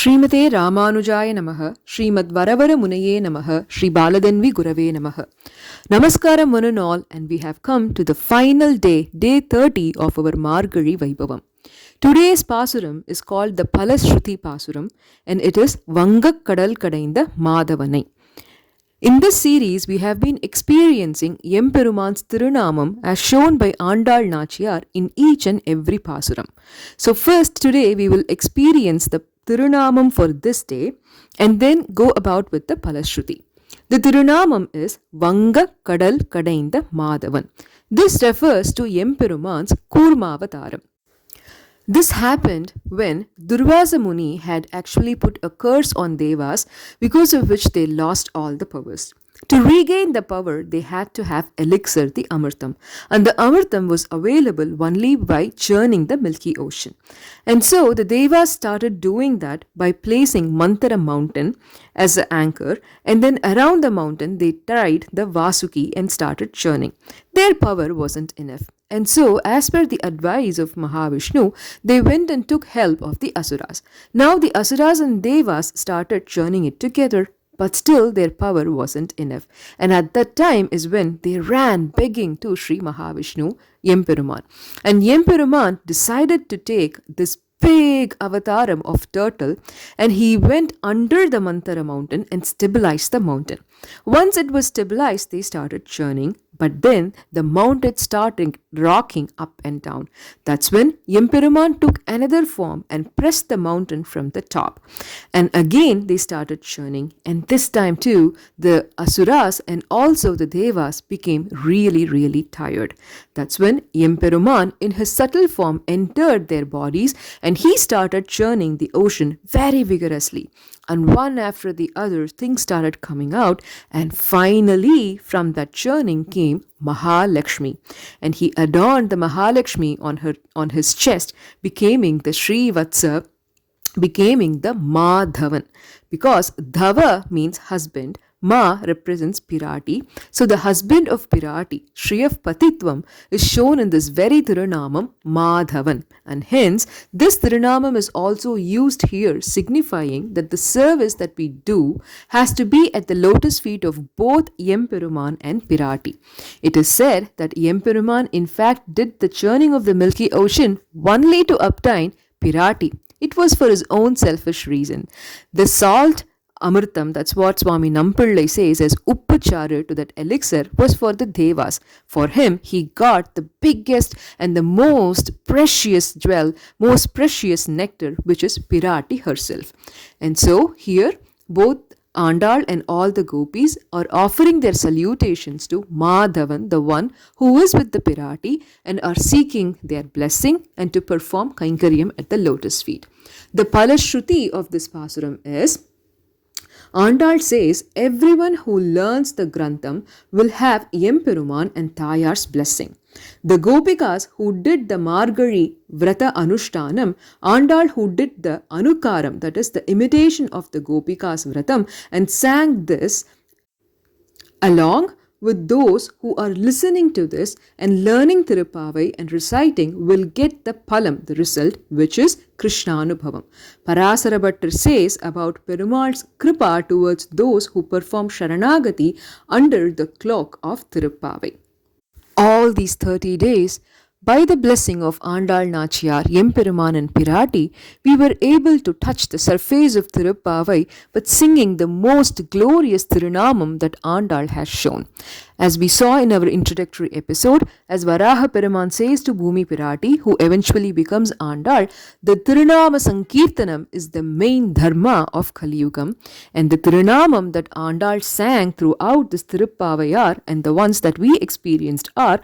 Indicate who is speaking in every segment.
Speaker 1: Srimate Ramanujaya Namaha, Srimad Varavara Munayae Namaha, Sri Baladanvi Gurave Namaha. Namaskaram one and all, and we have come to the final day, day 30 of our Margari Vaibhavam. Today's Pasuram is called the Palashruti Pasuram, and it is Vangak Kadal Kadaindha Madhavanai. In this series, we have been experiencing Yemperuman's Thirunamam as shown by Andal Nachiyar in each and every Pasuram. So first, today we will experience the Thirunamam for this day and then go about with the Palashruti. The Thirunamam is Vanga Kadal Kadaindha Madhavan. This refers to Yemperuman's Kurmavataram. This happened when Durvasa Muni had actually put a curse on Devas, because of which they lost all the powers. To regain the power, they had to have elixir, the Amritam, and the Amritam was available only by churning the milky ocean. And so the Devas started doing that by placing Mantara mountain as an anchor, and then around the mountain they tied the Vasuki and started churning. Their power wasn't enough. And so, as per the advice of Mahavishnu, they went and took help of the Asuras. Now the Asuras and Devas started churning it together, but still their power wasn't enough. And at that time is when they ran begging to Sri Mahavishnu, Yemperuman. And Yemperuman decided to take this big avataram of turtle, and he went under the Mantara mountain and stabilized the mountain. Once it was stabilized, they started churning, but then the mountain started rocking up and down. That's when Yemperuman took another form and pressed the mountain from the top. And again they started churning, and this time too the Asuras and also the Devas became really tired. That's when Yemperuman in his subtle form entered their bodies, and he started churning the ocean very vigorously. And one after the other, things started coming out, and finally from that churning came Mahalakshmi, and he adorned the Mahalakshmi on his chest, becoming the Sri Vatsa, becoming the Madhavan, because Dhava means husband, Ma represents Pirati. So the husband of Pirati, Shri of Patitvam, is shown in this very Thirunamam, Madhavan. And hence, this Thirunamam is also used here, signifying that the service that we do has to be at the lotus feet of both Yemperuman and Pirati. It is said that Yemperuman in fact did the churning of the Milky Ocean only to obtain Pirati. It was for his own selfish reason. The salt Amritam, that's what Swami Nampillai says as Upachara to that elixir, was for the Devas. For him, he got the biggest and the most precious jewel, most precious nectar, which is Pirati herself. And so here, both Andal and all the gopis are offering their salutations to Madhavan, the one who is with the Pirati, and are seeking their blessing and to perform Kainkaryam at the lotus feet. The Palashruti of this Pasuram is, Andal says, everyone who learns the Grantham will have Yemperuman and Tayar's blessing. The Gopikas who did the Margari Vrata Anushtanam, Andal who did the Anukaram, that is the imitation of the Gopikas Vratam, and sang this along with those who are listening to this and learning Thiruppavai and reciting will get the Palam, the result, which is Krishnanubhavam. Parasara Bhattar says about Perumal's Kripa towards those who perform Sharanagati under the cloak of Thiruppavai. All these 30 days, by the blessing of Andal Nachiyar, Yemperuman and Pirati, we were able to touch the surface of Thiruppavai with singing the most glorious Thirunamam that Andal has shown. As we saw in our introductory episode, as Varaha Peruman says to Bhumi Pirati, who eventually becomes Andal, the Thirunama Sankirtanam is the main dharma of Kali Yugam, and the Thirunamam that Andal sang throughout this Thiruppavai and the ones that we experienced are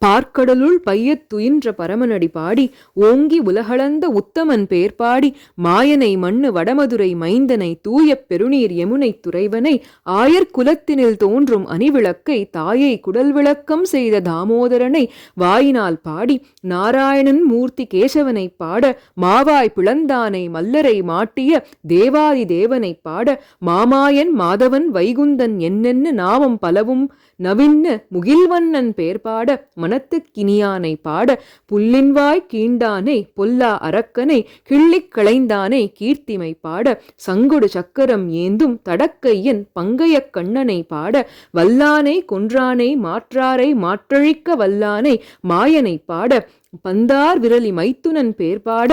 Speaker 1: பார்க்கடலுள் பையத் துயின்ற பரமனடி பாடி ஓங்கி உலகளந்த உத்தமன் பேர் பாடி மாயனை மண்ணு வடமதுரை மைந்தனை தூய பெருநீர் யமுனை துறைவனை ஆயர் குலத்தினில் தோன்றும் அணிவிளக்கை தாயை குடல் விளக்கம் செய்த தாமோதரனை வாயினால் பாடி நாராயணன் மூர்த்தி கேசவனை பாட மாவாய் பிளந்தானை மல்லரை மாட்டிய தேவாதி தேவனை பாட மாமாயன் மாதவன் வைகுந்தன் என்னென்ன நாமம் பலவும் நவின்ன முகில்வண்ணன் பேர் பாட மனத்துக் கினியானை பாட புல்லின்வாய் கீண்டானை பொல்லா அரக்கனை கிள்ளிக் களைந்தானை கீர்த்திமை பாட சங்கொடு சக்கரம் ஏந்தும் தடக்கையன் பங்கையக் கண்ணனை பாட வல்லானை கொன்றானை மாற்றாரை மாற்றழிக்க வல்லானை மாயனை பாட பந்தார் விரலி மைத்துனன் பேர் பாட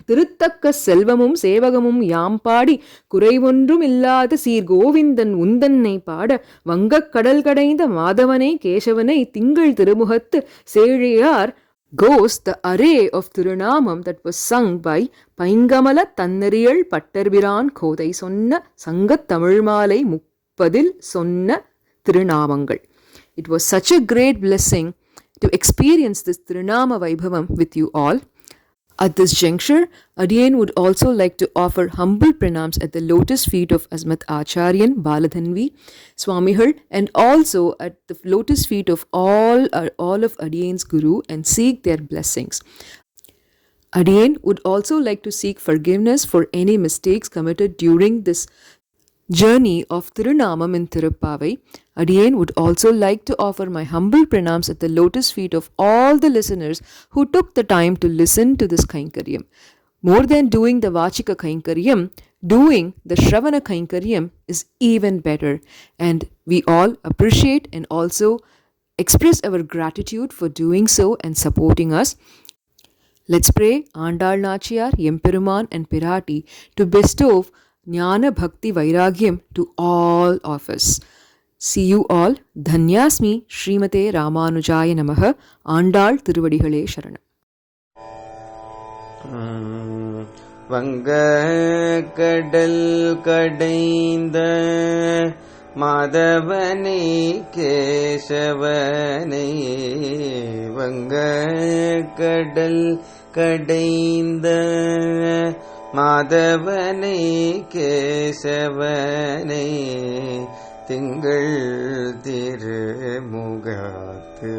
Speaker 1: திருத்தக்க செல்வமும் சேவகமும் யாம் பாடி குறைவொன்றும் இல்லாத சீர் கோவிந்தன் உந்தன்னை பாட வங்கக் கடல் கடைந்த மாதவனை கேசவனை திங்கள் திருமுகத்து சேழியார் goes the array of Thirunamam that was sung by பைங்கமல தன்னறியல் Pattarpiran கோதை சொன்ன சங்கத் தமிழ்மாலை 30 சொன்ன திருநாமங்கள். It was such a great blessing to experience this Thirunama Vaibhavam with you all. At this juncture, Adiyan would also like to offer humble pranams at the lotus feet of Asmat Acharyan, Baladhanvi, Swamihal, and also at the lotus feet of all of Adiyan's Guru and seek their blessings. Adiyan would also like to seek forgiveness for any mistakes committed during this journey of Thirunamam in Thiruppavai. Adiyan would also like to offer my humble pranams at the lotus feet of all the listeners who took the time to listen to this Kainkaryam. More than doing the Vachika Kainkaryam, doing the Shravana Kainkaryam is even better, and we all appreciate and also express our gratitude for doing so and supporting us. Let's pray Andal Nachiyar, Yemperuman and Pirati to bestow Jnana Bhakti Vairagyam to all of us. See you all. Dhanyasmi Srimate Ramanujaya Namaha. Andal Tiruvadigalе Sharanam.
Speaker 2: Vanga Kadal Kadaindha Madhavane Keshavane Vanga Kadal Kadaindha Madhavane Keshavane திங்கள் திருமுகத்து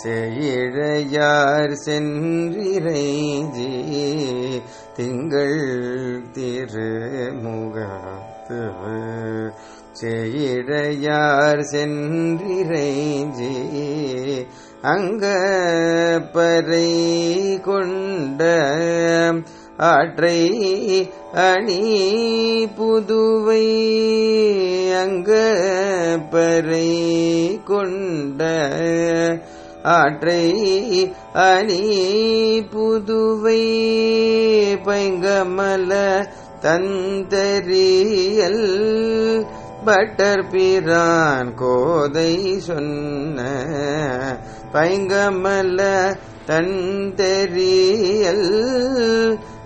Speaker 2: செயிழையார் சென்றிறைஞ்சி திங்கள் திருமுகத்து செயிழையார் சென்றிறைஞ்சி அங்கப்பறை கொண்ட ஆற்றை அணி புதுவை அங்கப்பறை கொண்ட ஆற்றை அணி புதுவை பைங்கமல தந்தரியல் பட்டர்பிரான் கோதை சொன்ன பைங்கமல தந்தரியல்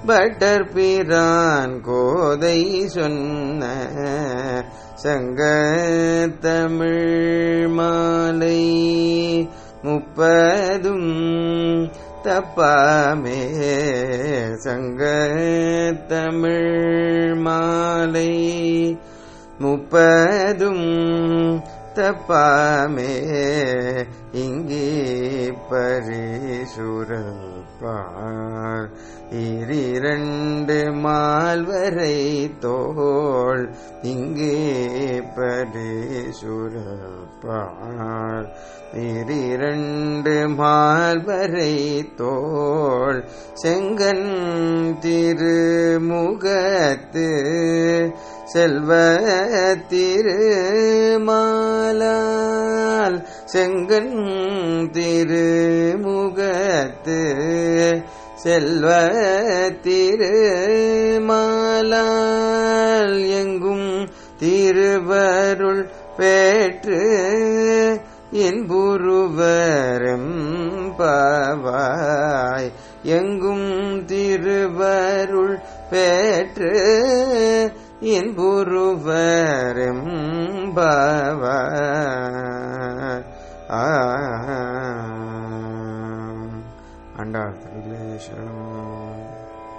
Speaker 2: பட்டர்பிரான் கோதை சொன்ன சங்கத்தமிழ் மாலை 30 தப்பாமே சங்கத்தமிழ் மாலை 30 தப்பாமே இங்கே பரிசுரப்பார் இரிரண்டு மால்வரை தோள் இங்கே பரிசுரப்பார் இரிரண்டு மால்வரை தோள் செங்கன் திருமுகத்து செல்வ திருமாலால் செங்கன் திருமுகத்து செல்வ திருமாலால் எங்கும் திருவருள் பெற்று என்புருவரும் பாவாய் எங்கும் திருவருள் பெற்று என்புருவரும் பாவாய் ஆண்டாள் திருவிழே சரணம்.